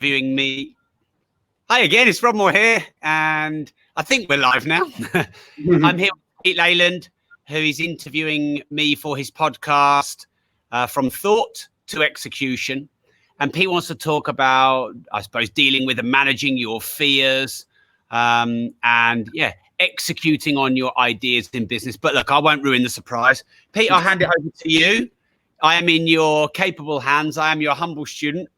interviewing me. Hi again, it's Rob Moore here, and I think we're live now. I'm here with Pete Leyland, who is interviewing me for his podcast, From Thought to Execution. And Pete wants to talk about, I suppose, dealing with and managing your fears, executing on your ideas in business. But look, I won't ruin the surprise. Pete, I'll hand it over to you. I am in your capable hands. I am your humble student.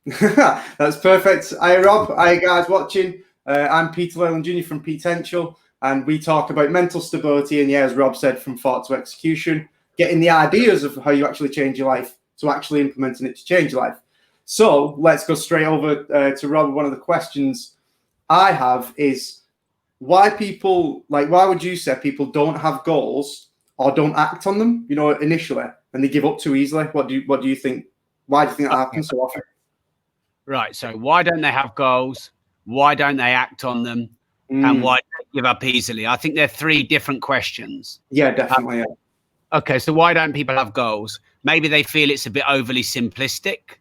That's perfect. Hi, Rob. Hi, guys watching. I'm Peter Leyland Jr. from Petential, and we talk about mental stability. And as Rob said, from thought to execution, getting the ideas of how you actually change your life to actually implementing it to change your life. So let's go straight over to Rob. One of the questions I have is why would you say people don't have goals or don't act on them, initially, and they give up too easily? What do you think? Why do you think that happens so often? Right. So why don't they have goals? Why don't they act on them? And why don't they give up easily? I think they're three different questions. Yeah, definitely. Okay. So why don't people have goals? Maybe they feel it's a bit overly simplistic.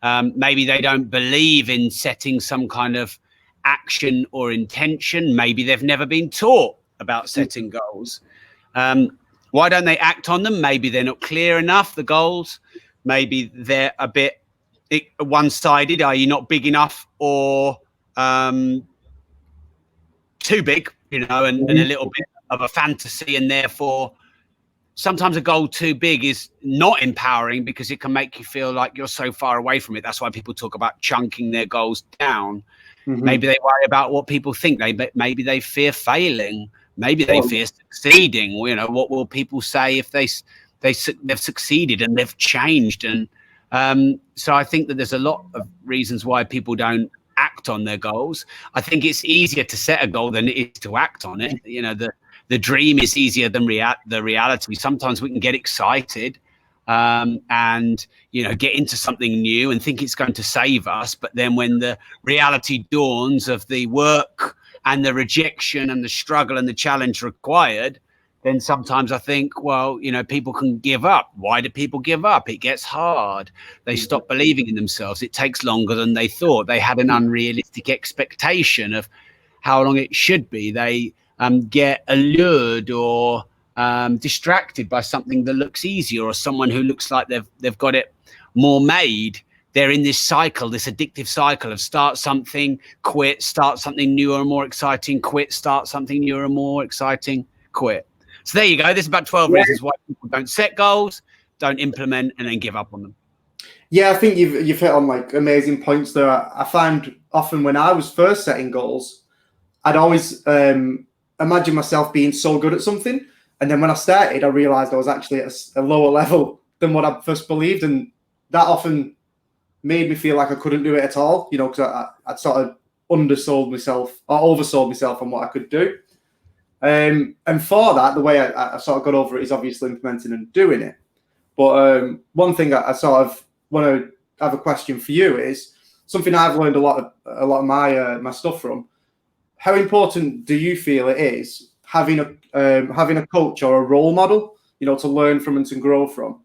Maybe they don't believe in setting some kind of action or intention. Maybe they've never been taught about setting goals. Why don't they act on them? Maybe they're not clear enough, the goals. Maybe they're a bit one-sided. Are you not big enough or too big, and a little bit of a fantasy, and therefore sometimes a goal too big is not empowering because it can make you feel like you're so far away from it. That's why people talk about chunking their goals down. Maybe they worry about what people think. Maybe they fear failing. Maybe they fear succeeding. What will people say if they've succeeded and they've changed? And so I think that there's a lot of reasons why people don't act on their goals. I think it's easier to set a goal than it is to act on it. The dream is easier than the reality. Sometimes we can get excited and get into something new and think it's going to save us. But then when the reality dawns of the work and the rejection and the struggle and the challenge required, then sometimes I think, people can give up. Why do people give up? It gets hard. They stop believing in themselves. It takes longer than they thought. They had an unrealistic expectation of how long it should be. They get allured or distracted by something that looks easier or someone who looks like they've got it more made. They're in this cycle, this addictive cycle of start something, quit, start something newer and more exciting, quit, start something newer and more exciting, quit. So there you go. There's about 12 reasons why people don't set goals, don't implement, and then give up on them. Yeah, I think you've hit on amazing points there. I find often when I was first setting goals, I'd always imagine myself being so good at something. And then when I started, I realized I was actually at a lower level than what I first believed. And that often made me feel like I couldn't do it at all, because I'd sort of undersold myself or oversold myself on what I could do. And for that, the way I sort of got over it is obviously implementing and doing it. But one thing I sort of want to have a question for you is something I've learned a lot of my stuff from. How important do you feel it is having a coach or a role model, to learn from and to grow from?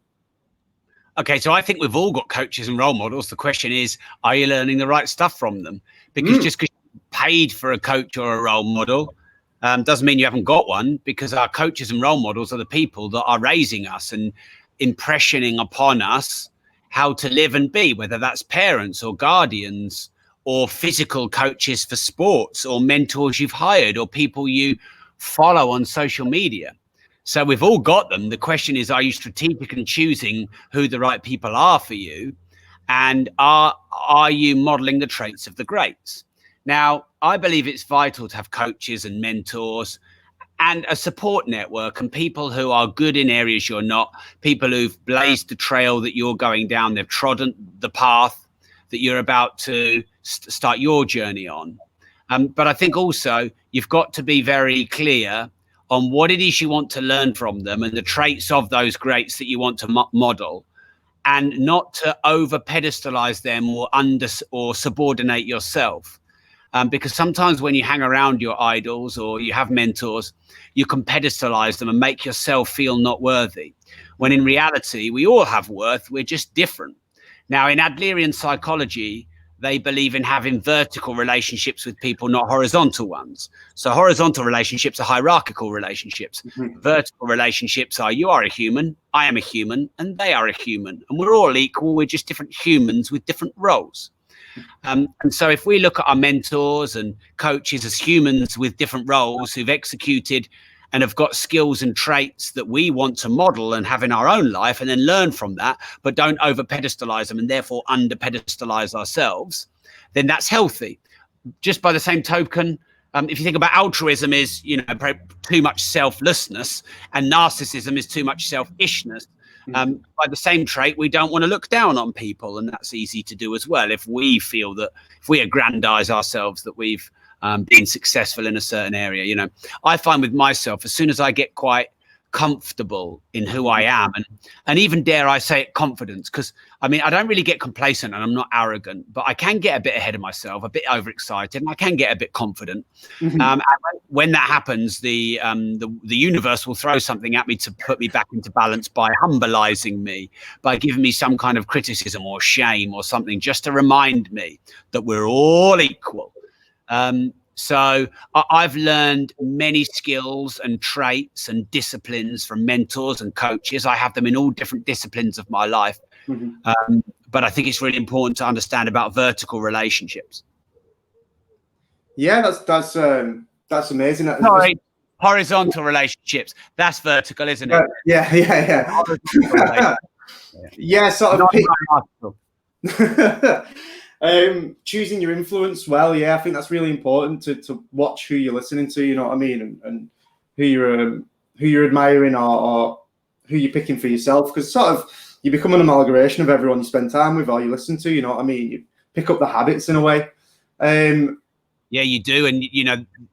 Okay, so I think we've all got coaches and role models. The question is, are you learning the right stuff from them? Because just because you paid for a coach or a role model doesn't mean you haven't got one, because our coaches and role models are the people that are raising us and impressioning upon us how to live and be, whether that's parents or guardians or physical coaches for sports or mentors you've hired or people you follow on social media. So we've all got them. The question is, are you strategic in choosing who the right people are for you? And are you modeling the traits of the greats? Now, I believe it's vital to have coaches and mentors and a support network and people who are good in areas you're not, people who've blazed the trail that you're going down, they've trodden the path that you're about to start your journey on. But I think also you've got to be very clear on what it is you want to learn from them and the traits of those greats that you want to model, and not to over pedestalize them or subordinate yourself. Because sometimes when you hang around your idols or you have mentors, you can pedestalize them and make yourself feel not worthy. When in reality, we all have worth, we're just different. Now, in Adlerian psychology, they believe in having vertical relationships with people, not horizontal ones. So horizontal relationships are hierarchical relationships. Vertical relationships are, you are a human, I am a human, and they are a human, and we're all equal. We're just different humans with different roles. And so if we look at our mentors and coaches as humans with different roles who've executed and have got skills and traits that we want to model and have in our own life, and then learn from that, but don't over pedestalize them and therefore under pedestalize ourselves, then that's healthy. Just by the same token, if you think about altruism is, too much selflessness, and narcissism is too much selfishness. By the same trait, we don't want to look down on people, and that's easy to do as well. If we feel that, if we aggrandize ourselves that we've been successful in a certain area, I find with myself, as soon as I get quite comfortable in who I am, and even dare I say it, confidence, because I don't really get complacent and I'm not arrogant, but I can get a bit ahead of myself, a bit overexcited, and I can get a bit confident. And when that happens, the universe will throw something at me to put me back into balance by humbleizing me, by giving me some kind of criticism or shame or something, just to remind me that we're all equal. So I've learned many skills and traits and disciplines from mentors and coaches. I have them in all different disciplines of my life. But I think it's really important to understand about vertical relationships. Yeah, that's amazing. Sorry, horizontal relationships. That's vertical, isn't it? Yeah. Yeah, sort of. Choosing your influence well, I think that's really important to watch who you're listening to, you know what I mean, and who you're admiring or who you're picking for yourself, because sort of you become an amalgamation of everyone you spend time with or you listen to, you know what I mean. You pick up the habits in a way. Yeah, you do, and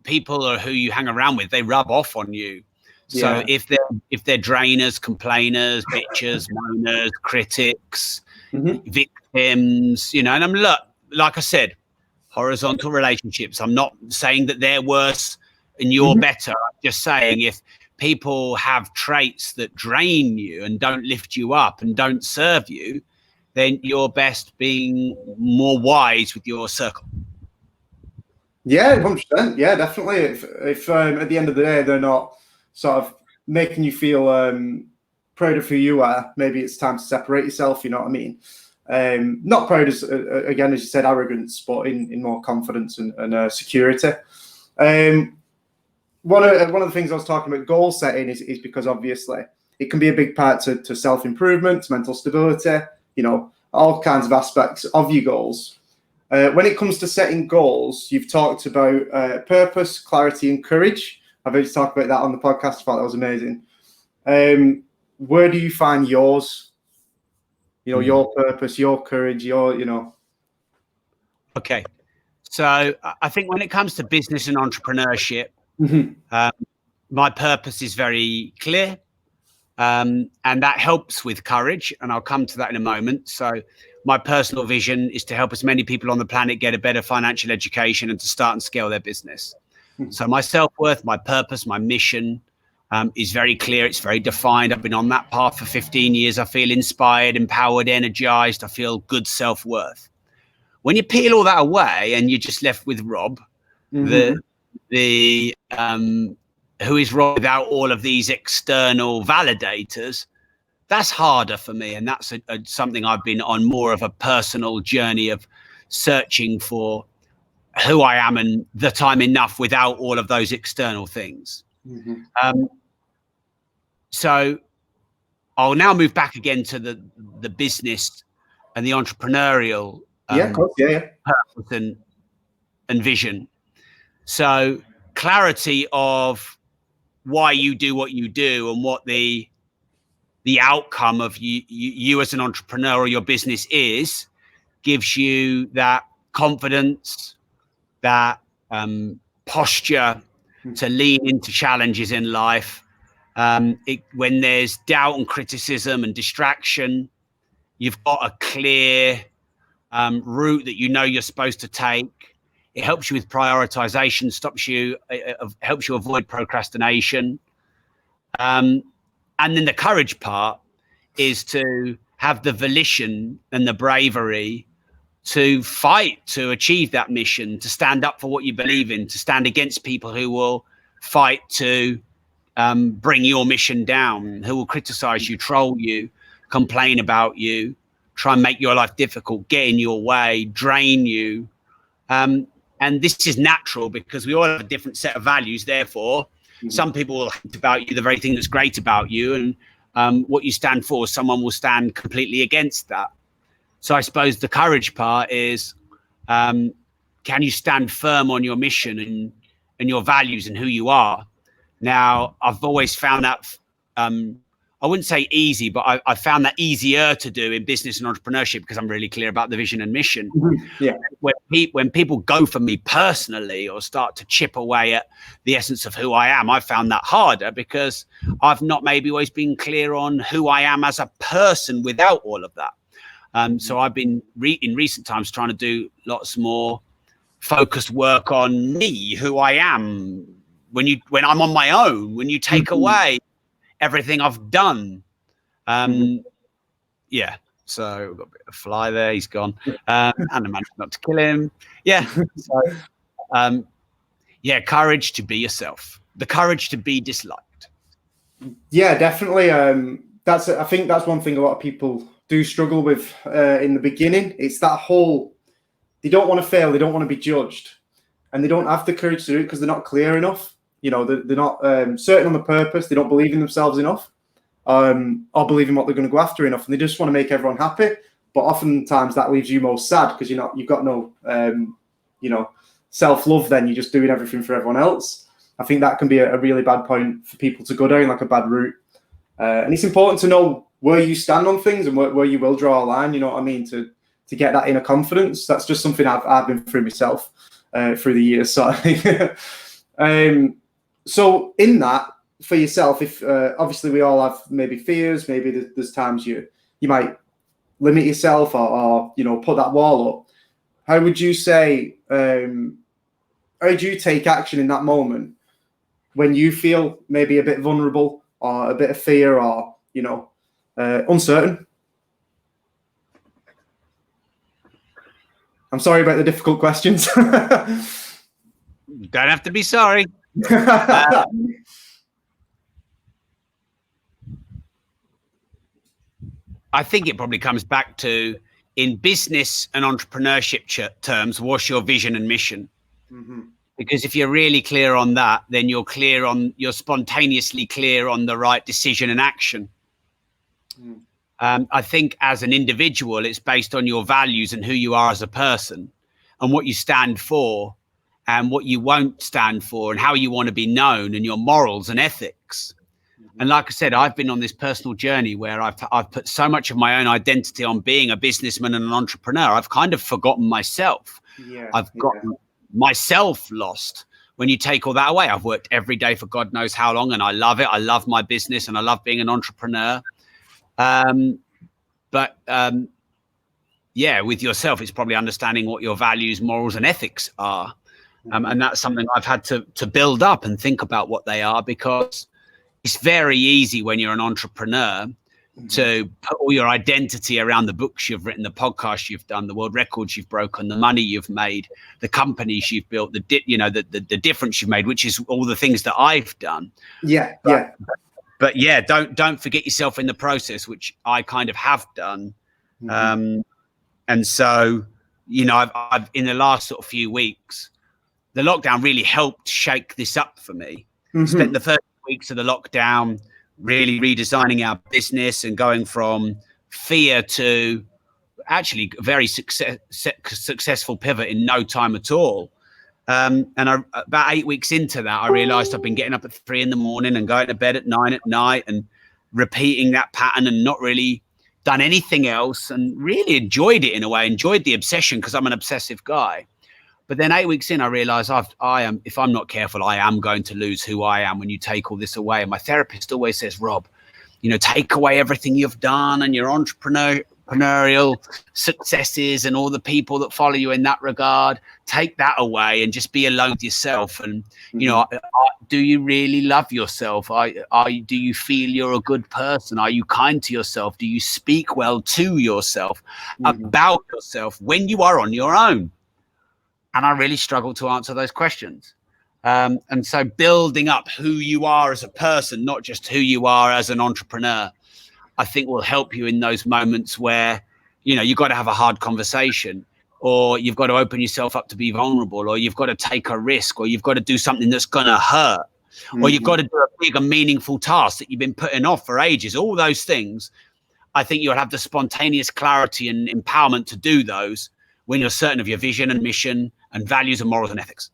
people are who you hang around with, they rub off on you. So if they're drainers, complainers, bitches, moaners, critics, victims, and I'm like I said, horizontal relationships. I'm not saying that they're worse and you're better. I'm just saying if people have traits that drain you and don't lift you up and don't serve you, then you're best being more wise with your circle. Yeah, 100%. Yeah, definitely. If at the end of the day they're not sort of making you feel proud of who you are, maybe it's time to separate yourself. You know what I mean? Not proud as again, as you said, arrogance, but in more confidence and security. One of the things I was talking about goal setting is because obviously it can be a big part to self-improvement, to mental stability, all kinds of aspects of your goals. When it comes to setting goals, you've talked about purpose, clarity, and courage. I've heard you talk about that on the podcast. I thought that was amazing. Where do you find yours? Your purpose, your courage, Okay. So I think when it comes to business and entrepreneurship, my purpose is very clear. And that helps with courage. And I'll come to that in a moment. So my personal vision is to help as many people on the planet get a better financial education and to start and scale their business. So my self-worth, my purpose, my mission is very clear. It's very defined. I've been on that path for 15 years. I feel inspired, empowered, energized. I feel good self-worth. When you peel all that away and you're just left with Rob, who is Rob without all of these external validators, that's harder for me. And that's something I've been on more of a personal journey of searching for who I am and that I'm enough without all of those external things. So I'll now move back again to the business and the entrepreneurial purpose and vision. So clarity of why you do what you do and what the outcome of you as an entrepreneur or your business is gives you that confidence, that posture to lean into challenges in life. When there's doubt and criticism and distraction, you've got a clear route that you're supposed to take. It helps you with prioritization, helps you avoid procrastination. And then the courage part is to have the volition and the bravery to fight to achieve that mission, to stand up for what you believe in, to stand against people who will fight to bring your mission down, who will criticize you, troll you, complain about you, try and make your life difficult, get in your way, drain you. And this is natural because we all have a different set of values. Therefore, some people will hate about you the very thing that's great about you, and what you stand for, someone will stand completely against that. So I suppose the courage part is, can you stand firm on your mission and your values and who you are? Now, I've always found that, I wouldn't say easy, but I found that easier to do in business and entrepreneurship because I'm really clear about the vision and mission. Yeah. When people go for me personally or start to chip away at the essence of who I am, I found that harder because I've not maybe always been clear on who I am as a person without all of that. So I've been in recent times trying to do lots more focused work on me, who I am when I'm on my own, when you take away everything I've done. Yeah, so we've got a bit of fly there, he's gone. And I managed not to kill him. Yeah. So yeah, courage to be yourself, the courage to be disliked. Yeah, definitely. I think that's one thing a lot of people do struggle with in the beginning. It's that whole, they don't want to fail, they don't want to be judged, and they don't have the courage to do it because they're not clear enough. You know, they're not certain on the purpose. They don't believe in themselves enough, or believe in what they're going to go after enough, and they just want to make everyone happy. But oftentimes that leaves you most sad because you've got no, self-love. Then you're just doing everything for everyone else. I think that can be a really bad point for people to go down, like a bad route. And it's important to know where you stand on things and where you will draw a line. You know what I mean? To get that inner confidence. That's just something I've been through myself through the years. So. So in that, for yourself, if obviously we all have maybe fears, maybe there's times you might limit yourself or put that wall up. How would you say, how do you take action in that moment when you feel maybe a bit vulnerable or a bit of fear or, uncertain? I'm sorry about the difficult questions. Don't have to be sorry. I think it probably comes back to, in business and entrepreneurship terms, what's your vision and mission? Because if you're really clear on that, then you're spontaneously clear on the right decision and action. I think as an individual, it's based on your values and who you are as a person and what you stand for and what you won't stand for and how you want to be known and your morals and ethics. And like I said, I've been on this personal journey where I've put so much of my own identity on being a businessman and an entrepreneur. I've kind of forgotten myself. I've gotten myself lost. When you take all that away, I've worked every day for God knows how long, and I love it. I love my business and I love being an entrepreneur. Yeah, with yourself, it's probably understanding what your values, morals, and ethics are. And that's something I've had to build up and think about what they are, because it's very easy when you're an entrepreneur to put all your identity around the books you've written, the podcasts you've done, the world records you've broken, the money you've made, the companies you've built, the difference you've made, which is all the things that I've done. But yeah, don't forget yourself in the process, which I kind of have done. And so, I've in the last sort of few weeks, the lockdown really helped shake this up for me. Spent the first weeks of the lockdown really redesigning our business and going from fear to actually a very successful pivot in no time at all. About 8 weeks into that, I realized I've been getting up at 3 a.m. and going to bed at 9 at night and repeating that pattern and not really done anything else, and really enjoyed it in a way, enjoyed the obsession because I'm an obsessive guy. But then 8 weeks in, I realized if I'm not careful, I am going to lose who I am when you take all this away. And my therapist always says, Rob, take away everything you've done and your entrepreneur entrepreneurial successes and all the people that follow you in that regard. Take that away and just be alone with yourself. And, you know, do you really love yourself? Do you feel you're a good person? Are you kind to yourself? Do you speak well to yourself about yourself when you are on your own? And I really struggle to answer those questions. And so building up who you are as a person, not just who you are as an entrepreneur, I think will help you in those moments where, you know, you've got to have a hard conversation, or you've got to open yourself up to be vulnerable, or you've got to take a risk, or you've got to do something that's going to hurt, or you've got to do a big and meaningful task that you've been putting off for ages. All those things, I think you'll have the spontaneous clarity and empowerment to do those when you're certain of your vision and mission and values and morals and ethics.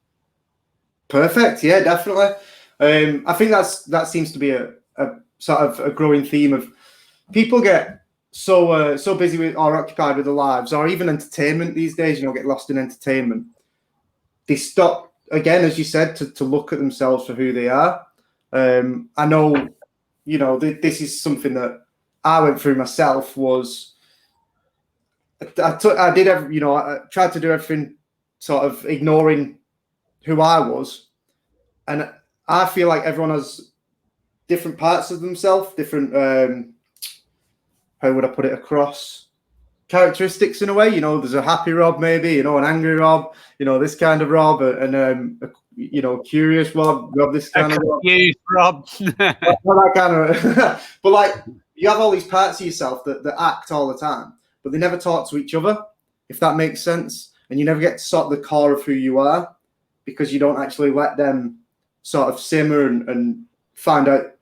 Perfect. Yeah, definitely. I think that seems to be a sort of a growing theme of people get so busy with or occupied with their lives, or even entertainment these days, you know, get lost in entertainment. They stop, again, as you said, to look at themselves for who they are. I know, you know, this is something that I went through myself. Was I did every, you know, I tried to do everything sort of ignoring who I was, and I feel like everyone has different parts of themselves, different how would I put it across, characteristics in a way. You know, there's a happy Rob, maybe, you know, an angry Rob, you know, this kind of Rob, and you know, curious Rob, this kind of Rob. Well, that kind of but like, you have all these parts of yourself that act all the time, but they never talk to each other, if that makes sense. And you never get to sort of the core of who you are, because you don't actually let them sort of simmer and find out,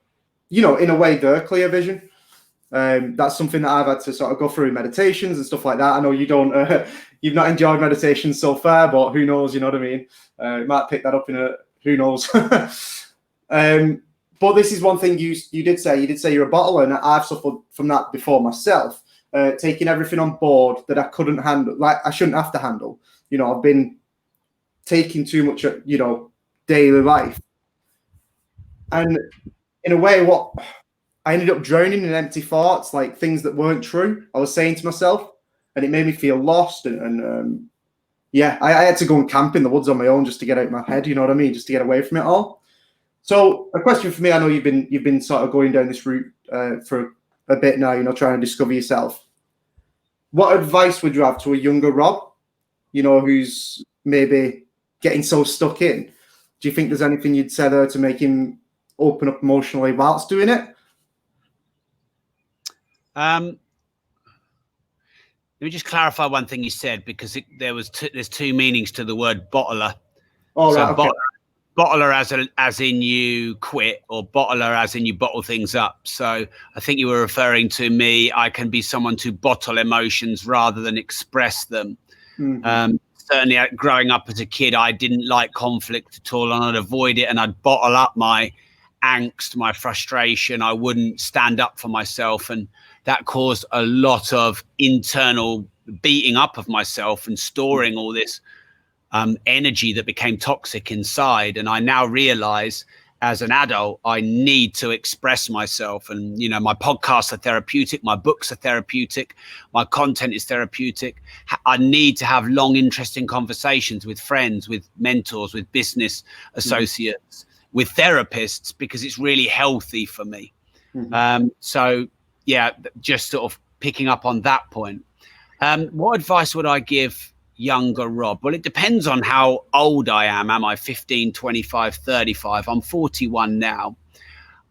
you know, in a way, their clear vision. That's something that I've had to sort of go through in meditations and stuff like that. I know you don't, you've not enjoyed meditation so far, but who knows, you know what I mean? You might pick that up in a, who knows. But this is one thing you did say you're a bottler, and I've suffered from that before myself, taking everything on board that I couldn't handle, like I shouldn't have to handle. You know, I've been taking too much, you know, daily life. And in a way, what I ended up drowning in empty thoughts, like things that weren't true. I was saying to myself, and it made me feel lost. And yeah, I had to go and camp in the woods on my own just to get out of my head. You know what I mean? Just to get away from it all. So a question for me, I know you've been sort of going down this route for a bit now, you know, trying to discover yourself. What advice would you have to a younger Rob, you know, who's maybe getting so stuck in? Do you think there's anything you'd say there to make him open up emotionally whilst doing it? Let me just clarify one thing you said, because there's two meanings to the word bottler. Oh, so right, okay. Bottler as in you quit, or bottler as in you bottle things up. So I think you were referring to me. I can be someone to bottle emotions rather than express them. Certainly growing up as a kid, I didn't like conflict at all, and I'd avoid it, and I'd bottle up my angst, my frustration. I wouldn't stand up for myself, and that caused a lot of internal beating up of myself and storing all this energy that became toxic inside. And I now realize, as an adult, I need to express myself. And, you know, my podcasts are therapeutic, my books are therapeutic, my content is therapeutic. I need to have long, interesting conversations with friends, with mentors, with business associates, with therapists, because it's really healthy for me. So yeah, just sort of picking up on that point. What advice would I give younger Rob? Well, it depends on how old I am. Am I 15, 25, 35? I'm 41 now.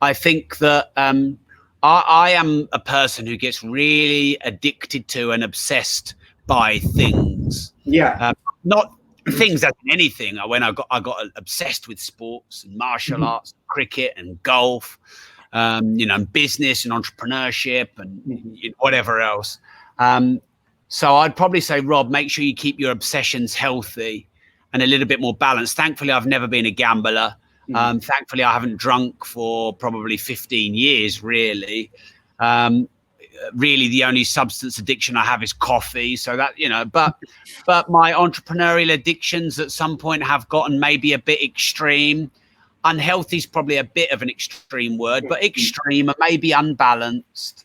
I think that I am a person who gets really addicted to and obsessed by things. Yeah. Not things as in anything. When I got obsessed with sports and martial arts, cricket and golf, you know, and business and entrepreneurship and whatever else. So I'd probably say, Rob, make sure you keep your obsessions healthy and a little bit more balanced. Thankfully, I've never been a gambler. Thankfully, I haven't drunk for probably 15 years, really. Really, the only substance addiction I have is coffee. So that, you know, but my entrepreneurial addictions at some point have gotten maybe a bit extreme. Unhealthy is probably a bit of an extreme word, but extreme and maybe unbalanced.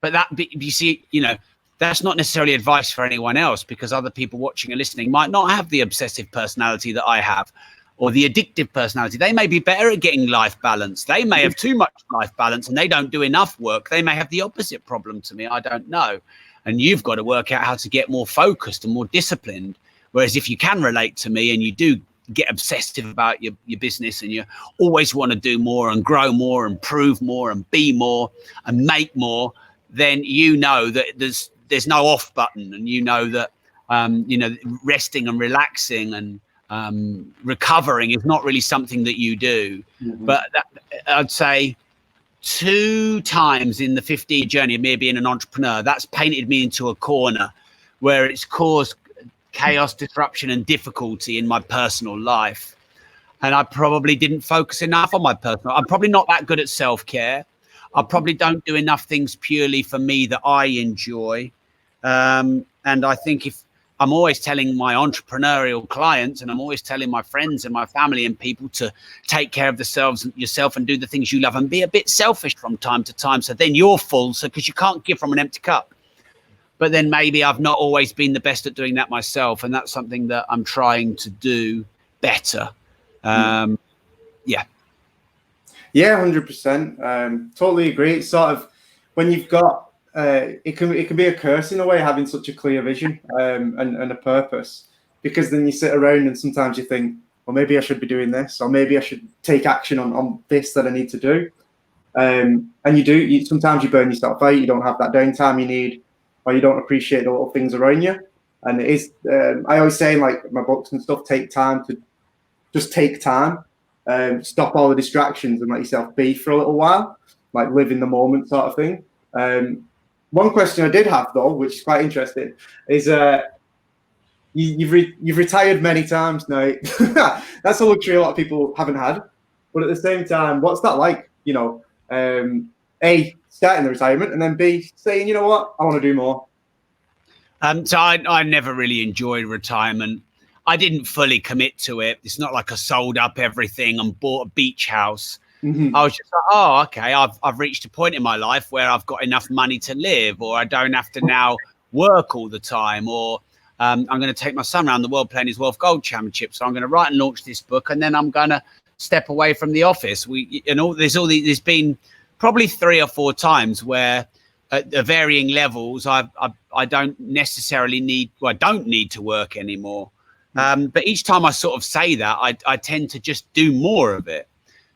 But that, you see, you know, that's not necessarily advice for anyone else, because other people watching and listening might not have the obsessive personality that I have, or the addictive personality. They may be better at getting life balance. They may have too much life balance and they don't do enough work. They may have the opposite problem to me. I don't know. And you've got to work out how to get more focused and more disciplined. Whereas if you can relate to me and you do get obsessive about your business and you always want to do more and grow more and prove more and be more and make more, then you know that there's no off button, and you know that you know, resting and relaxing and recovering is not really something that you do. But I'd say 2 times in the 15-year journey of me being an entrepreneur, that's painted me into a corner where it's caused chaos, disruption and difficulty in my personal life. And I probably didn't focus enough on my personal. I'm probably not that good at self-care. I probably don't do enough things purely for me that I enjoy. And I think if I'm always telling my entrepreneurial clients, and I'm always telling my friends and my family and people to take care of yourself and do the things you love and be a bit selfish from time to time. So then you're full, because you can't give from an empty cup. But then maybe I've not always been the best at doing that myself. And that's something that I'm trying to do better. Yeah. Yeah, 100%. Totally agree. It's sort of when you've got, it can be a curse in a way, having such a clear vision and a purpose, because then you sit around and sometimes you think, well, maybe I should be doing this, or maybe I should take action on this that I need to do. And sometimes you burn yourself out. You don't have that downtime you need, or you don't appreciate the little things around you. And it is, I always say in like my books and stuff, take time to just take time, stop all the distractions and let yourself be for a little while, like live in the moment sort of thing. One question I did have though, which is quite interesting, is you've retired many times now. That's a luxury a lot of people haven't had. But at the same time, what's that like? You know, A, starting the retirement, and then B, saying, you know what, I want to do more. So I never really enjoyed retirement. I didn't fully commit to it. It's not like I sold up everything and bought a beach house. I was just like, oh, okay, I've reached a point in my life where I've got enough money to live, or I don't have to now work all the time, or I'm going to take my son around the world playing his World Gold Championship. So I'm going to write and launch this book, and then I'm going to step away from the office. There's been probably 3 or 4 times where at the varying levels, I don't necessarily need to work anymore. But each time I sort of say that, I tend to just do more of it.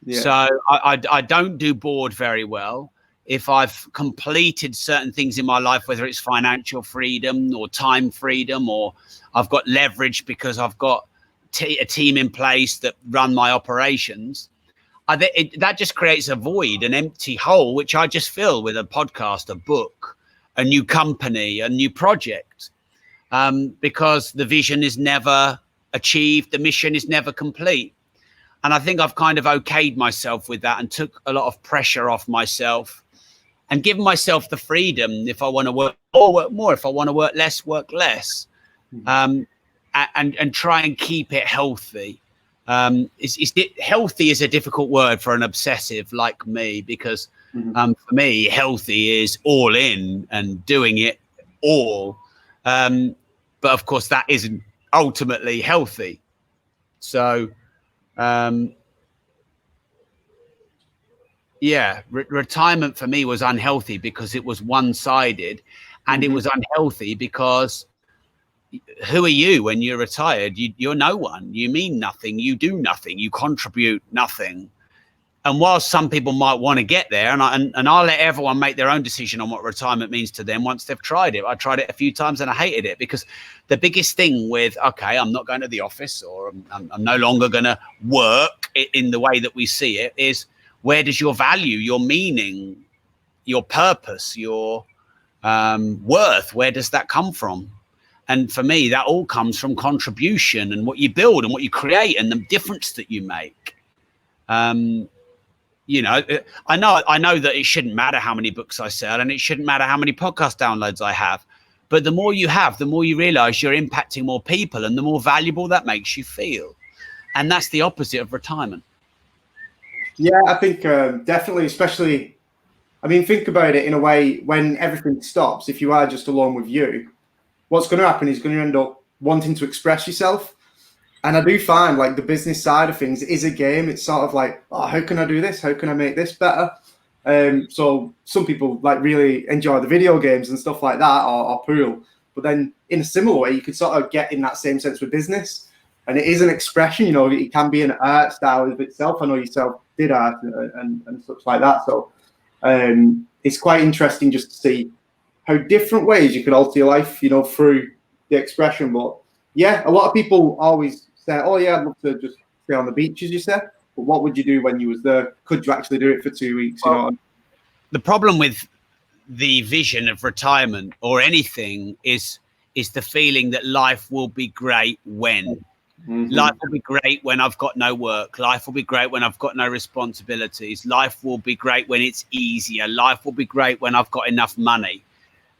Yeah. So I don't do bored very well. If I've completed certain things in my life, whether it's financial freedom or time freedom, or I've got leverage because I've got a team in place that run my operations, that just creates a void, an empty hole, which I just fill with a podcast, a book, a new company, a new project, because the vision is never achieved, the mission is never complete. And I think I've kind of okayed myself with that and took a lot of pressure off myself and given myself the freedom. If I want to work more, work more. If I want to work less, work less. And try and keep it healthy. Healthy is a difficult word for an obsessive like me, because for me, healthy is all in and doing it all. But of course, that isn't ultimately healthy. So, retirement for me was unhealthy because it was one-sided, and it was unhealthy because who are you when you're retired? You're no one. You mean nothing. You do nothing. You contribute nothing. And while some people might want to get there, and I'll let everyone make their own decision on what retirement means to them once they've tried it. I tried it a few times and I hated it, because the biggest thing with, okay, I'm not going to the office, or I'm no longer going to work in the way that we see it, is where does your value, your meaning, your purpose, your worth, where does that come from? And for me, that all comes from contribution and what you build and what you create and the difference that you make. You know, I know that it shouldn't matter how many books I sell, and it shouldn't matter how many podcast downloads I have. But the more you have, the more you realize you're impacting more people, and the more valuable that makes you feel. And that's the opposite of retirement. Yeah, I think definitely, especially I mean, think about it in a way, when everything stops, if you are just alone with you, what's going to happen is going to end up wanting to express yourself. And I do find like the business side of things is a game. It's sort of like, oh, how can I do this? How can I make this better? So some people like really enjoy the video games and stuff like that, or pool. But then in a similar way, you could sort of get in that same sense with business. And it is an expression, you know, it can be an art style of itself. I know yourself did art and such like that. So it's quite interesting just to see how different ways you can alter your life, you know, through the expression. But yeah, a lot of people always say, oh yeah, I'd love to just stay on the beach, as you said. But what would you do when you was there? Could you actually do it for 2 weeks? You know, the problem with the vision of retirement or anything is the feeling that life will be great when. Life will be great when I've got no work. Life will be great when I've got no responsibilities. Life will be great when it's easier. Life will be great when I've got enough money.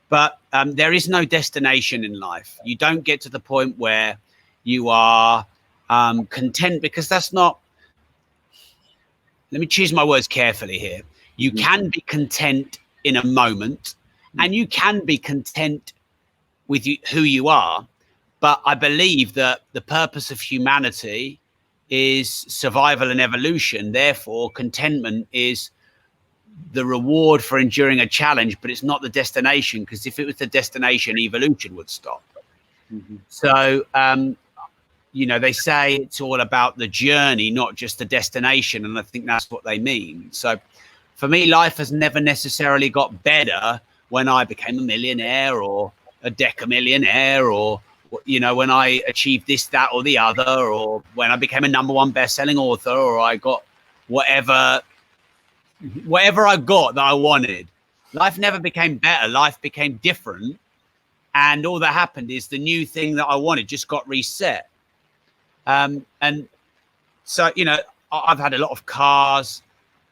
But there is no destination in life. You don't get to the point where you are content, because that's not, let me choose my words carefully here. You can be content in a moment, and you can be content with who you are. But I believe that the purpose of humanity is survival and evolution. Therefore, contentment is the reward for enduring a challenge, but it's not the destination, because if it was the destination, evolution would stop. So, you know, they say it's all about the journey, not just the destination. And I think that's what they mean. So for me, life has never necessarily got better when I became a millionaire or a decamillionaire, or, you know, when I achieved this, that, or the other, or when I became a #1 best-selling author, or I got whatever I got that I wanted. Life never became better. Life became different. And all that happened is the new thing that I wanted just got reset. And so, you know, I've had a lot of cars.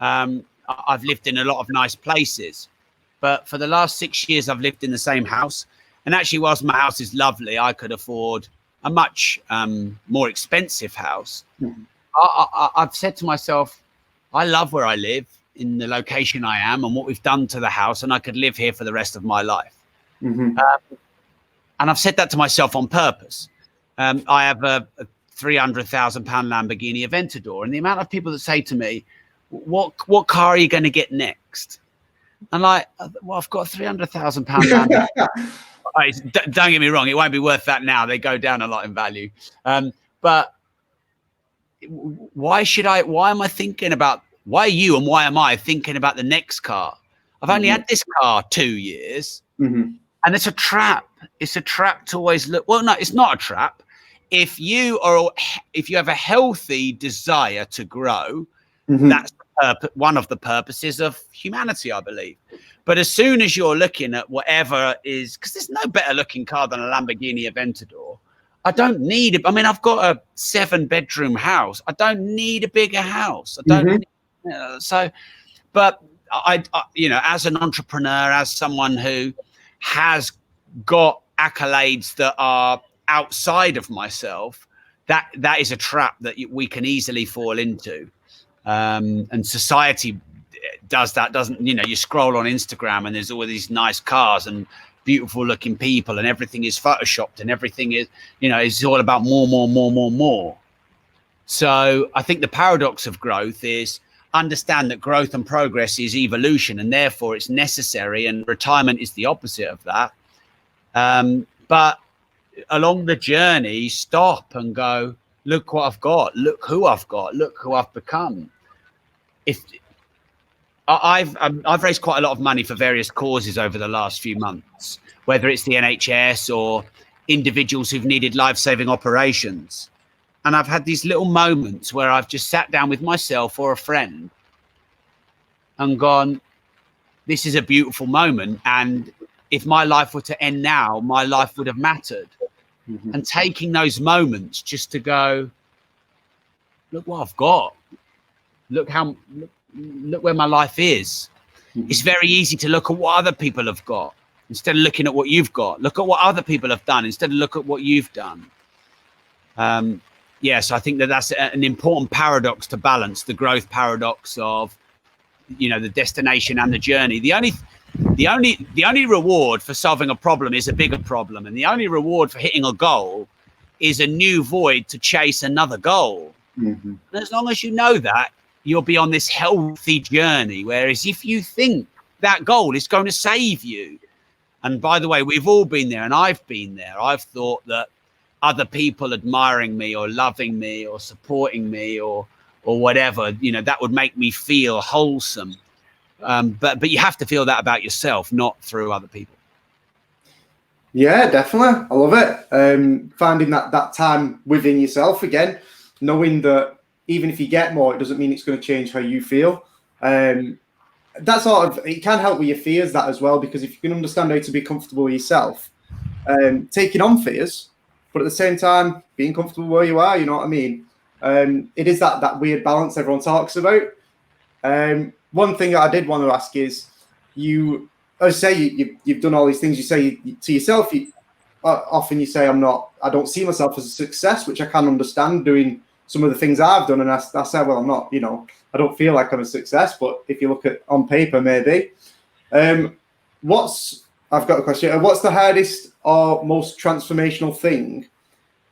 I've lived in a lot of nice places. But for the last 6 years, I've lived in the same house. And actually, whilst my house is lovely, I could afford a much more expensive house. I've said to myself, I love where I live, in the location I am, and what we've done to the house, and I could live here for the rest of my life. And I've said that to myself on purpose. I have a £300,000 Lamborghini Aventador, and the amount of people that say to me, what car are you going to get next? And like, well, I've got a £300,000 Lamborghini. Don't get me wrong, it won't be worth that now. They go down a lot in value. But why am I thinking about, why are you and why am I thinking about the next car? I've only had this car 2 years, and it's a trap. It's a trap to always look. Well, no, it's not a trap. If you have a healthy desire to grow, that's one of the purposes of humanity, I believe. But as soon as you're looking at whatever is, because there's no better looking car than a Lamborghini Aventador. I don't need it. I mean, I've got a 7-bedroom house. I don't need a bigger house. I don't need, but I, you know, as an entrepreneur, as someone who has got accolades that are outside of myself, that is a trap that we can easily fall into. And society does that, doesn't, you know, you scroll on Instagram and there's all these nice cars and beautiful looking people, and everything is photoshopped, and everything is, you know, it's all about more. So I think the paradox of growth is understand that growth and progress is evolution, and therefore it's necessary, and retirement is the opposite of that. But along the journey, stop and go, look what I've got, look who I've got, look who I've become. If I've raised quite a lot of money for various causes over the last few months, whether it's the NHS or individuals who've needed life-saving operations. And I've had these little moments where I've just sat down with myself or a friend and gone, this is a beautiful moment. And if my life were to end now, my life would have mattered. And taking those moments just to go, look what I've got. Look where my life is. It's very easy to look at what other people have got instead of looking at what you've got. Look at what other people have done instead of look at what you've done. Yes, I think that's an important paradox to balance, the growth paradox of the destination and the journey. The only reward for solving a problem is a bigger problem, and the only reward for hitting a goal is a new void to chase another goal. And as long as you know that, you'll be on this healthy journey. Whereas if you think that goal is going to save you, and by the way, we've all been there, and I've been there. I've thought that other people admiring me or loving me or supporting me or whatever, that would make me feel wholesome. But you have to feel that about yourself, not through other people. Yeah, definitely. I love it. Finding that time within yourself again, knowing that even if you get more, it doesn't mean it's going to change how you feel. That sort of, it can help with your fears, that as well, because if you can understand how to be comfortable with yourself, taking on fears, but at the same time being comfortable where you are, you know what I mean? It is that weird balance everyone talks about. One thing that I did want to ask is, you've done all these things. You say to yourself, often you say, I don't see myself as a success, which I can understand doing some of the things I've done. And I say, well, I'm not, I don't feel like I'm a success, but if you look at on paper, maybe. I've got a question. What's the hardest or most transformational thing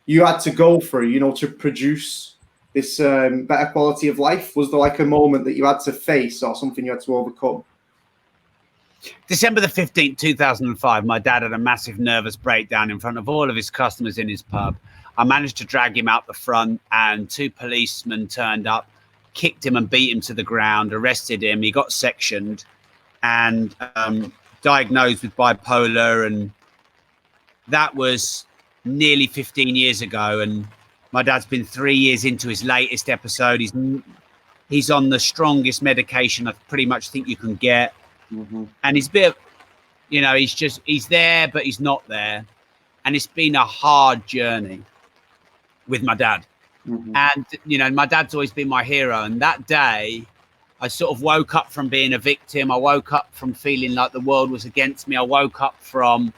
you had to go through, to produce this better quality of life? Was there like a moment that you had to face or something you had to overcome? December the 15th, 2005, my dad had a massive nervous breakdown in front of all of his customers in his pub. I managed to drag him out the front, and 2 policemen turned up, kicked him and beat him to the ground, arrested him. He got sectioned and diagnosed with bipolar. And that was nearly 15 years ago. And my dad's been 3 years into his latest episode. He's on the strongest medication I pretty much think you can get. And he's a bit, he's there, but he's not there. And it's been a hard journey with my dad. And, my dad's always been my hero. And that day, I sort of woke up from being a victim. I woke up from feeling like the world was against me. I woke up from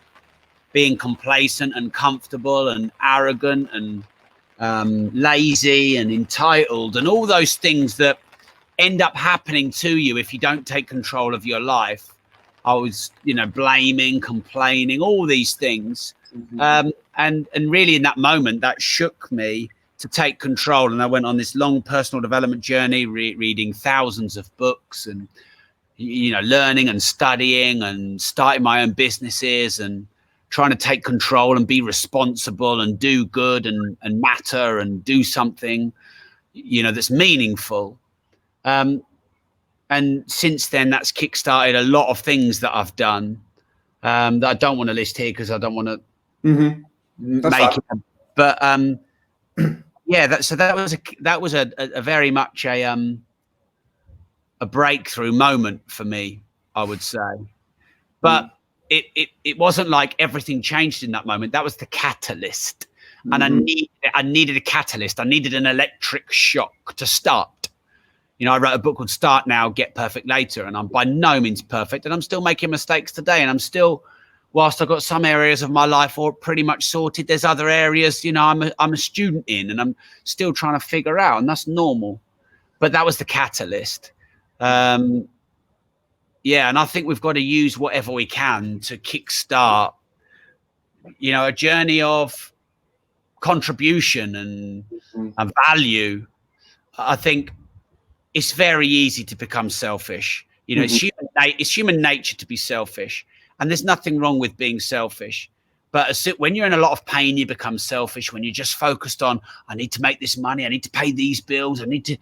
being complacent and comfortable and arrogant and lazy and entitled and all those things that end up happening to you if you don't take control of your life. I was, blaming, complaining, all these things. And really in that moment, that shook me to take control. And I went on this long personal development journey, reading thousands of books and, learning and studying and starting my own businesses and trying to take control and be responsible and do good and matter and do something, that's meaningful. And since then, that's kickstarted a lot of things that I've done that I don't want to list here because I don't want to make it. But yeah, that was a very much a breakthrough moment for me, I would say. But it wasn't like everything changed in that moment. That was the catalyst, and I needed a catalyst. I needed an electric shock to start. I wrote a book called Start Now, Get Perfect Later, and I'm by no means perfect, and I'm still making mistakes today. And I'm still, whilst I've got some areas of my life all pretty much sorted, there's other areas, I'm a student in, and I'm still trying to figure out, and that's normal. But that was the catalyst. And I think we've got to use whatever we can to kickstart, a journey of contribution and value. I think it's very easy to become selfish. It's human nature to be selfish, and there's nothing wrong with being selfish. But when you're in a lot of pain, you become selfish. When you're just focused on, I need to make this money, I need to pay these bills, I need to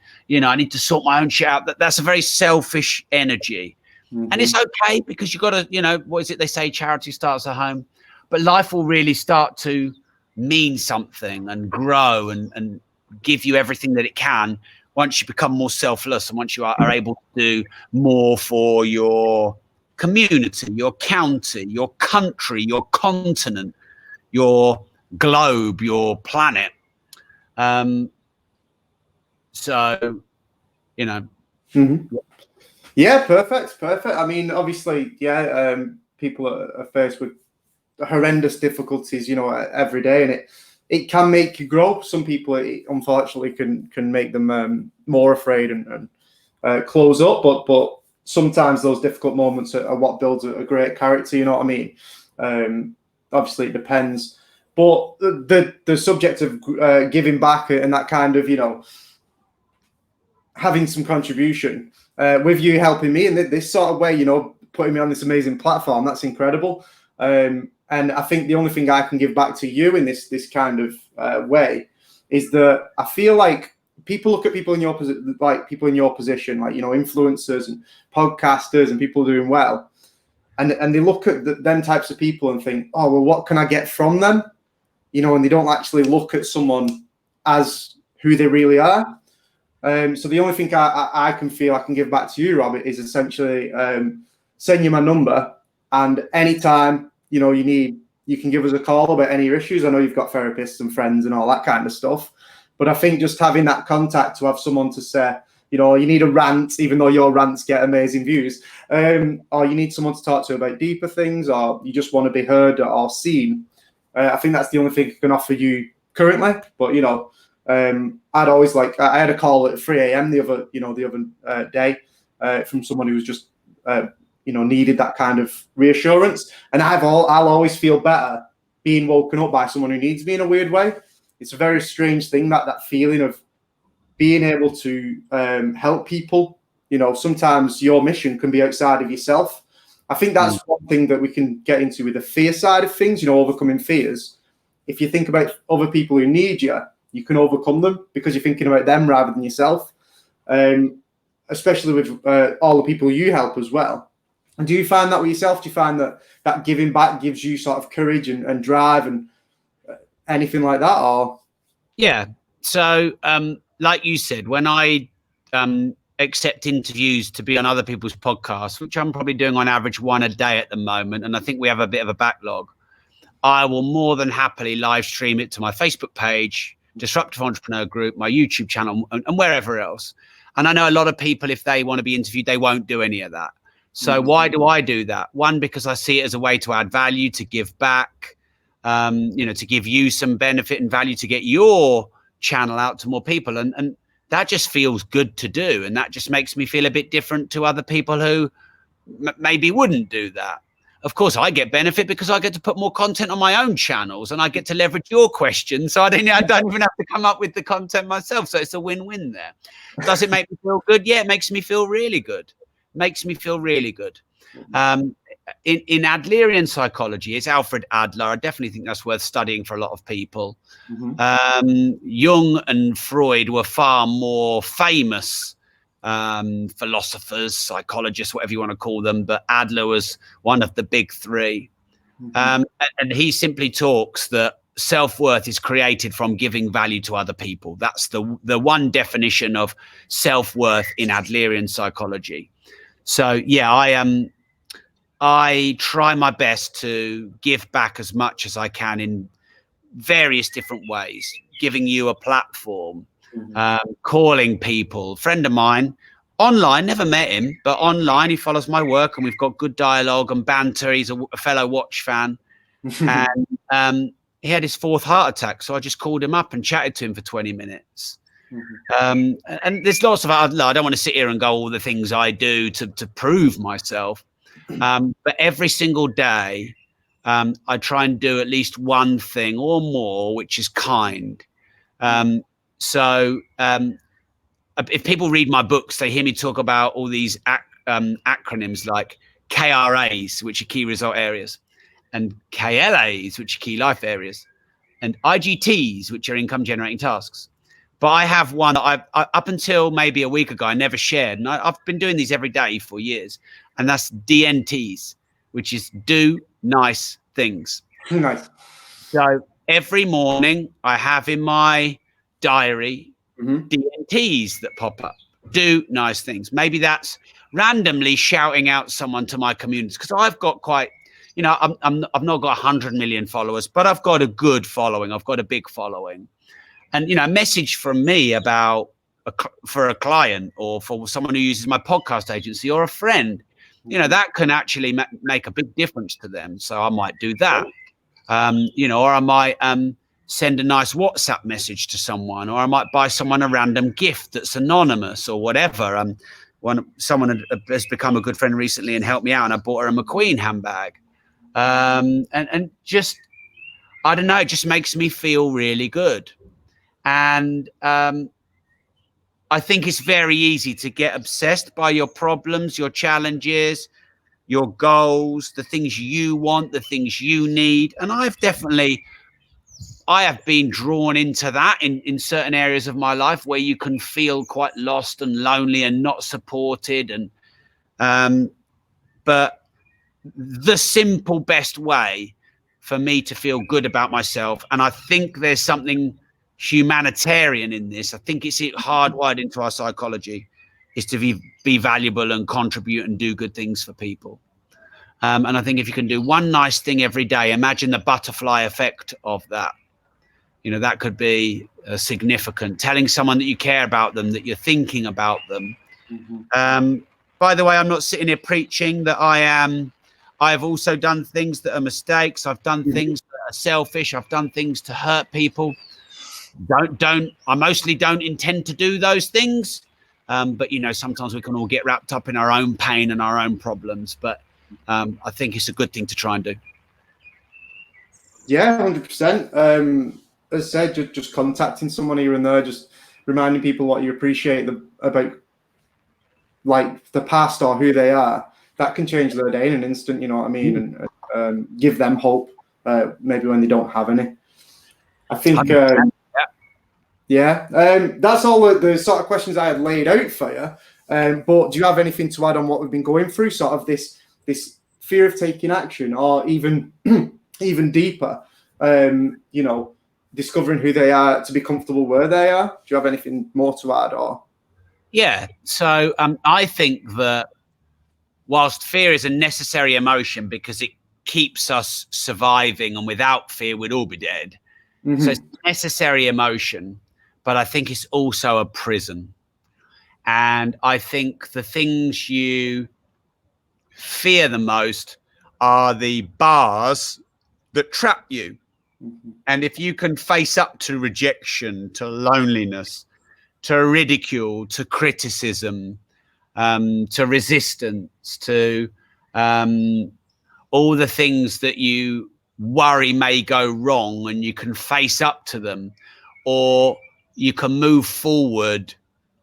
sort my own shit out. That's a very selfish energy. And it's okay, because you got to, what is it they say? Charity starts at home. But life will really start to mean something and grow and give you everything that it can once you become more selfless, and once you are able to do more for your community, your county, your country, your continent, your globe, your planet. Yeah, perfect. I mean, obviously, people are faced with horrendous difficulties, every day, and it can make you grow. Some people, unfortunately, can make them more afraid and close up. But sometimes those difficult moments are what builds a great character. You know what I mean? Obviously, it depends. But the subject of giving back and that kind of, having some contribution with you helping me in this sort of way, putting me on this amazing platform, that's incredible. And I think the only thing I can give back to you in this kind of way is that I feel like people look at people in your position, like influencers and podcasters and people doing well, and they look at them types of people and think, oh, well, what can I get from them? And they don't actually look at someone as who they really are. So the only thing I can feel I can give back to you, Robert, is essentially send you my number, and anytime you need, you can give us a call about any issues. I know you've got therapists and friends and all that kind of stuff, but I think just having that contact to have someone to say, you need a rant, even though your rants get amazing views, or you need someone to talk to about deeper things, or you just want to be heard or seen. I think that's the only thing I can offer you currently. But I'd always I had a call at 3 a.m. the other day from someone who was just needed that kind of reassurance, and I'll always feel better being woken up by someone who needs me in a weird way. It's a very strange thing, that feeling of being able to help people. Sometimes your mission can be outside of yourself. I think that's one thing that we can get into with the fear side of things, overcoming fears. If you think about other people who need you, you can overcome them because you're thinking about them rather than yourself, especially with all the people you help as well. And do you find that with yourself? Do you find that giving back gives you sort of courage and drive and anything like that? Or yeah. So like you said, when I accept interviews to be on other people's podcasts, which I'm probably doing on average one a day at the moment, and I think we have a bit of a backlog, I will more than happily live stream it to my Facebook page, Disruptive Entrepreneur Group, my YouTube channel, and wherever else. And I know a lot of people, if they want to be interviewed, they won't do any of that. So why do I do that? One, because I see it as a way to add value, to give back, to give you some benefit and value, to get your channel out to more people. And that just feels good to do. And that just makes me feel a bit different to other people who maybe wouldn't do that. Of course, I get benefit because I get to put more content on my own channels and I get to leverage your questions. So I don't even have to come up with the content myself. So it's a win-win there. Does it make me feel good? Yeah, it makes me feel really good. Makes me feel really good. In Adlerian psychology, it's Alfred Adler. I definitely think that's worth studying for a lot of people. Jung and Freud were far more famous philosophers, psychologists, whatever you want to call them, but Adler was one of the big three. And he simply talks that self-worth is created from giving value to other people. That's the one definition of self-worth in Adlerian psychology. So yeah, I try my best to give back as much as I can in various different ways, giving you a platform, calling people. A friend of mine online, never met him, but online he follows my work and we've got good dialogue and banter. He's a fellow watch fan. And he had his 4th heart attack. So I just called him up and chatted to him for 20 minutes. And there's lots of other, I don't want to sit here and go all the things I do to prove myself. But every single day, I try and do at least one thing or more, which is kind. So if people read my books, they hear me talk about all these acronyms like KRAs, which are key result areas, and KLAs, which are key life areas, and IGTs, which are income generating tasks. But I have one that I up until maybe a week ago, I never shared. And I've been doing these every day for years. And that's DNTs, which is do nice things. Nice. So every morning I have in my diary DNTs that pop up. Do nice things. Maybe that's randomly shouting out someone to my community, because I've got quite, I've not got 100 million followers, but I've got a good following. I've got a big following. And, a message from me about for a client or for someone who uses my podcast agency or a friend, that can actually make a big difference to them. So I might do that, or I might send a nice WhatsApp message to someone, or I might buy someone a random gift that's anonymous or whatever. someone has become a good friend recently and helped me out, and I bought her a McQueen handbag. And just, I don't know, it just makes me feel really good. And I think it's very easy to get obsessed by your problems, your challenges, your goals, the things you want, the things you need. And I have been drawn into that in certain areas of my life where you can feel quite lost and lonely and not supported. And but the simple best way for me to feel good about myself, and I think there's something humanitarian in this, I think it's hardwired into our psychology, is to be valuable and contribute and do good things for people. And I think if you can do one nice thing every day, imagine the butterfly effect of that. You know, that could be significant. Telling someone that you care about them, that you're thinking about them. Mm-hmm. By the way, I'm not sitting here preaching that I've also done things that are mistakes. I've done things that are selfish. I've done things to hurt people. I mostly don't intend to do those things. But, you know, sometimes we can all get wrapped up in our own pain and our own problems. But I think it's a good thing to try and do. Yeah, 100%. As I said, just contacting someone here and there, just reminding people what you appreciate about like the past or who they are, that can change their day in an instant, you know what I mean? And give them hope, maybe when they don't have any. I think, that's all the sort of questions I had laid out for you. But do you have anything to add on what we've been going through, sort of this fear of taking action, or even even deeper, you know, discovering who they are to be comfortable where they are? Do you have anything more to add? Or so I think that whilst fear is a necessary emotion because it keeps us surviving, and without fear we'd all be dead. Mm-hmm. So it's a necessary emotion, but I think it's also a prison. And I think the things you fear the most are the bars that trap you. Mm-hmm. And if you can face up to rejection, to loneliness, to ridicule, to criticism, to resistance, to all the things that you worry may go wrong, and you can face up to them, or you can move forward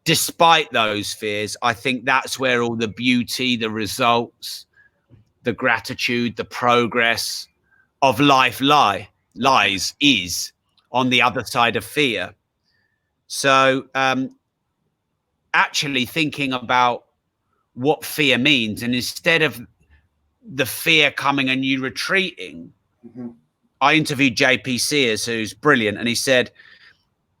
despite those fears, I think that's where all the beauty, the results, the gratitude, the progress of life lies is on the other side of fear. So actually thinking about what fear means, and instead of the fear coming and you retreating, mm-hmm. I interviewed JP Sears, who's brilliant, and he said,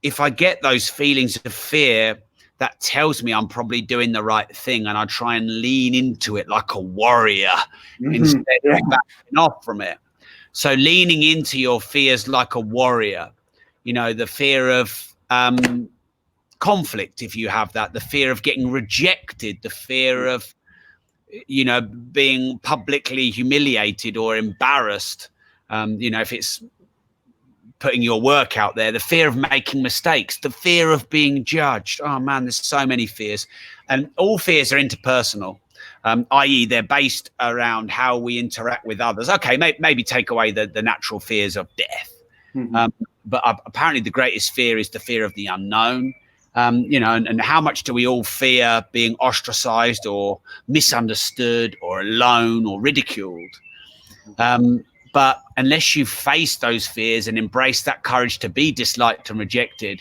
if I get those feelings of fear, that tells me I'm probably doing the right thing, and I try and lean into it like a warrior, mm-hmm. instead of backing off from it. So leaning into your fears like a warrior, you know, the fear of conflict, if you have that, the fear of getting rejected, the fear of, you know, being publicly humiliated or embarrassed, you know, if it's putting your work out there, the fear of making mistakes, the fear of being judged. Oh man, there's so many fears, and all fears are interpersonal, i.e. they're based around how we interact with others. Okay, maybe take away the natural fears of death. Mm-hmm. But apparently the greatest fear is the fear of the unknown. You know, and how much do we all fear being ostracized or misunderstood or alone or ridiculed? But unless you face those fears and embrace that courage to be disliked and rejected,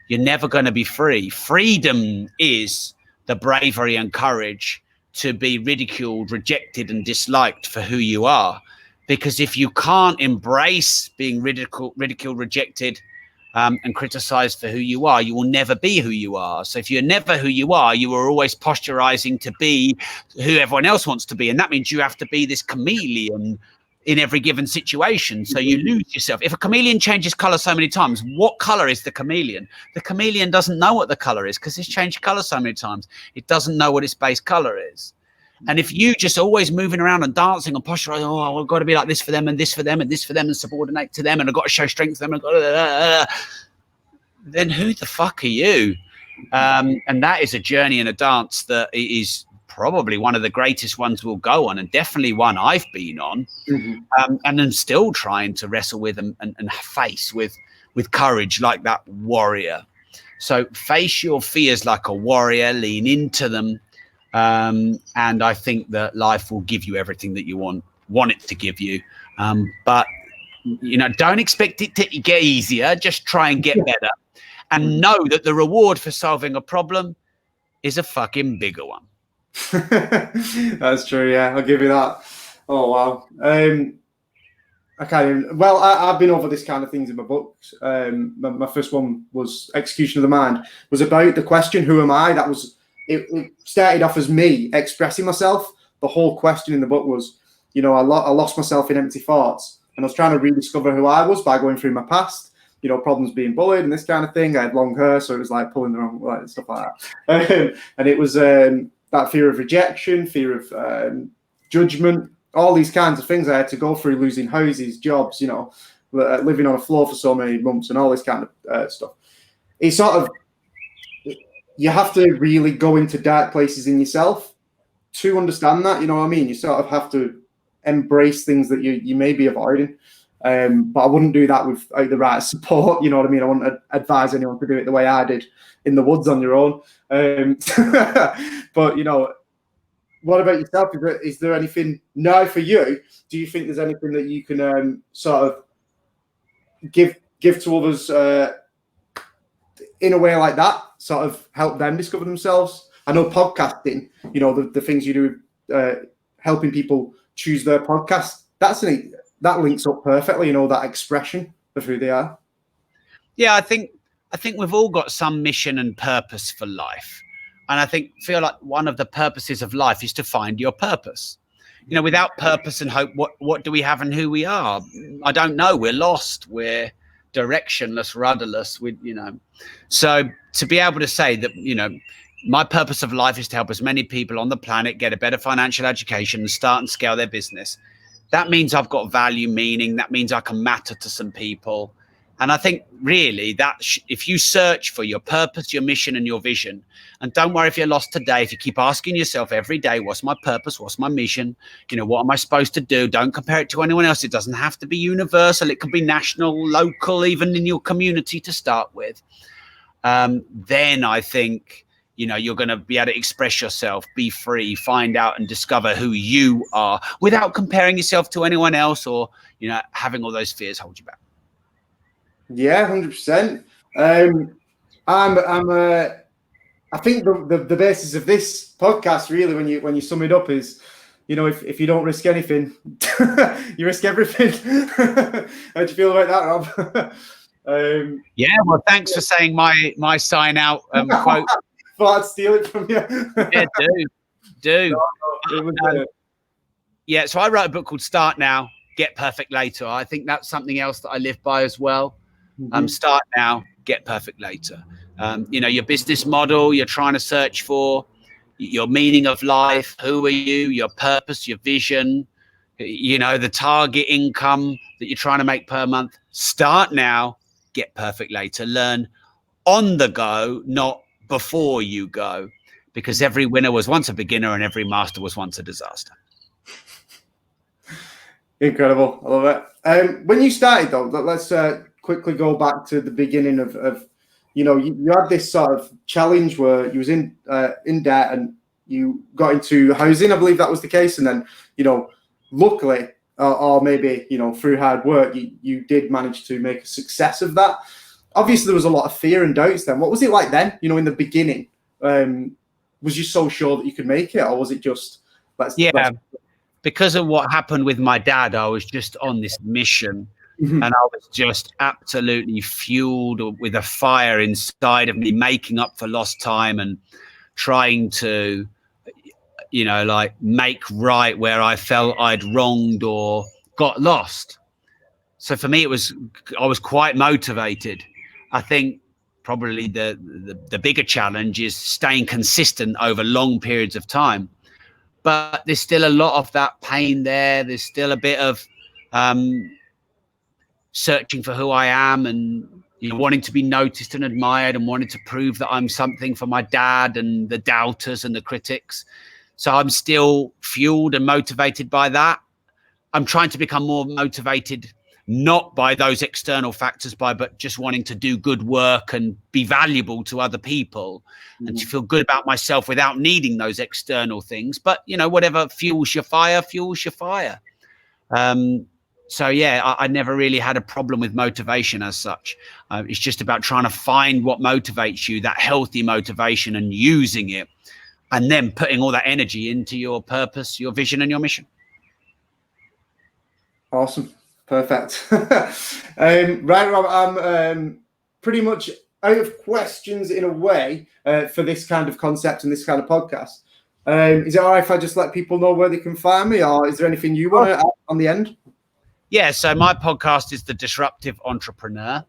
you're never going to be free. Freedom is the bravery and courage to be ridiculed, rejected, and disliked for who you are. Because if you can't embrace being ridiculed, rejected, and criticized for who you are, you will never be who you are. So if you're never who you are always posturizing to be who everyone else wants to be. And that means you have to be this chameleon in every given situation. So you lose yourself. If a chameleon changes color so many times, what color is the chameleon? The chameleon doesn't know what the color is because it's changed color so many times. It doesn't know what its base color is. And if you just always moving around and dancing and posturing, oh, I've got to be like this for them and this for them and this for them and subordinate to them and I've got to show strength to them, then who the fuck are you? And that is a journey and a dance that is probably one of the greatest ones we'll go on, and definitely one I've been on. And I'm still trying to wrestle with and face with courage like that warrior. So face your fears like a warrior, lean into them. And I think that life will give you everything that you want it to give you. But, don't expect it to get easier. Just try and get better. And know that the reward for solving a problem is a fucking bigger one. That's true. Yeah, I'll give you that. Oh, wow. I can't even, well, I've been over this kind of things in my books. My first one was Execution of the Mind, was about the question, who am I? That was, it started off as me expressing myself. The whole question in the book was, I lost myself in empty thoughts, and I was trying to rediscover who I was by going through my past, problems, being bullied and this kind of thing. I had long hair, so it was like pulling the wrong way and stuff like that. And it was that fear of rejection, fear of judgment, all these kinds of things I had to go through, losing houses, jobs, living on a floor for so many months and all this kind of stuff. It's sort of, you have to really go into dark places in yourself to understand that, you know what I mean? You sort of have to embrace things that you may be avoiding. But I wouldn't do that without the right support, you know what I mean? I wouldn't advise anyone to do it the way I did in the woods on your own. But, what about yourself? Is there anything now for you? Do you think there's anything that you can sort of give to others in a way like that, sort of help them discover themselves? I know podcasting, the things you do, helping people choose their podcast, that links up perfectly, that expression of who they are. Yeah, I think we've all got some mission and purpose for life. And I feel like one of the purposes of life is to find your purpose. Without purpose and hope, what do we have and who we are? I don't know. We're lost. We're directionless, rudderless. So to be able to say that, my purpose of life is to help as many people on the planet get a better financial education and start and scale their business. That means I've got value, meaning. That means I can matter to some people. And I think really that if you search for your purpose, your mission and your vision, and don't worry if you're lost today, if you keep asking yourself every day, what's my purpose? What's my mission? What am I supposed to do? Don't compare it to anyone else. It doesn't have to be universal. It can be national, local, even in your community to start with. Then I think, you're going to be able to express yourself, be free, find out and discover who you are without comparing yourself to anyone else or, having all those fears hold you back. Yeah, 100%. I think the basis of this podcast, really, when you sum it up, is, if you don't risk anything, you risk everything. How do you feel about that, Rob? Yeah, well, thanks for saying my sign out quote. Thought I'd steal it from you. Yeah, do. Yeah, so I wrote a book called Start Now, Get Perfect Later. I think that's something else that I live by as well. Start now, get perfect later. Your business model, you're trying to search for your meaning of life. Who are you? Your purpose, your vision, the target income that you're trying to make per month. Start now, get perfect later. Learn on the go, not before you go, because every winner was once a beginner and every master was once a disaster. Incredible. I love it. When you started, though, let's quickly go back to the beginning of you had this sort of challenge where you was in debt and you got into housing. I believe that was the case. And then, luckily, or maybe, through hard work, you did manage to make a success of that. Obviously, there was a lot of fear and doubts then. What was it like then, in the beginning? Was you so sure that you could make it, or was it just, because of what happened with my dad, I was just on this mission. And I was just absolutely fueled with a fire inside of me, making up for lost time and trying to, make right where I felt I'd wronged or got lost. So for me, I was quite motivated. I think probably the bigger challenge is staying consistent over long periods of time. But there's still a lot of that pain there. There's still a bit of searching for who I am and you know, wanting to be noticed and admired and wanting to prove that I'm something for my dad and the doubters and the critics. So I'm still fueled and motivated by that. I'm trying to become more motivated, not by those external factors, but just wanting to do good work and be valuable to other people and to feel good about myself without needing those external things. But, you know, whatever fuels your fire, fuels your fire. So, yeah, I never really had a problem with motivation as such. It's just about trying to find what motivates you, that healthy motivation, and using it, and then putting all that energy into your purpose, your vision, and your mission. Awesome. Perfect. Right, Rob, I'm pretty much out of questions in a way for this kind of concept and this kind of podcast. Is it all right if I just let people know where they can find me, or is there anything you want to add on the end? Yeah, so my podcast is The Disruptive Entrepreneur.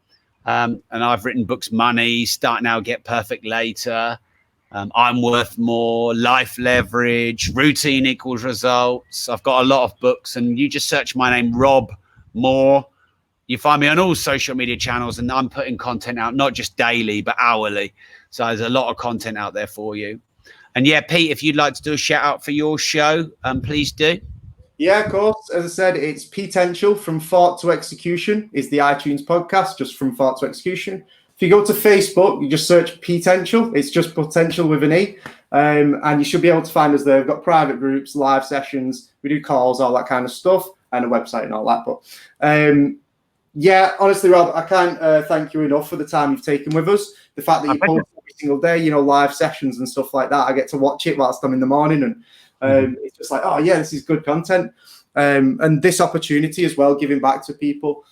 And I've written books, Money, Start Now, Get Perfect Later. I'm Worth More, Life Leverage, Routine Equals Results. I've got a lot of books, and you just search my name, Rob Moore. You find me on all social media channels, and I'm putting content out, not just daily, but hourly. So there's a lot of content out there for you. And yeah, Pete, if you'd like to do a shout out for your show, please do. Yeah, of course. As I said, it's Petential, From Thought to Execution is the iTunes podcast, just From Thought to Execution. If you go to Facebook, you just search Petential. It's just potential with an E. And you should be able to find us there. We've got private groups, live sessions. We do calls, all that kind of stuff, and a website and all that. But yeah, honestly, Rob, I can't thank you enough for the time you've taken with us. The fact that you post every single day, you know, live sessions and stuff like that. I get to watch it whilst I'm in the morning, and it's just like, oh yeah, this is good content. And this opportunity as well, giving back to people.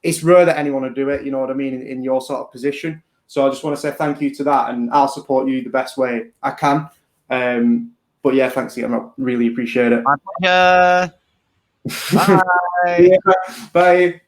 It's rare that anyone would do it, you know what I mean, in your sort of position. So I just want to say thank you to that, and I'll support you the best way I can. But yeah, thanks again. I really appreciate it. Bye. Yeah, bye.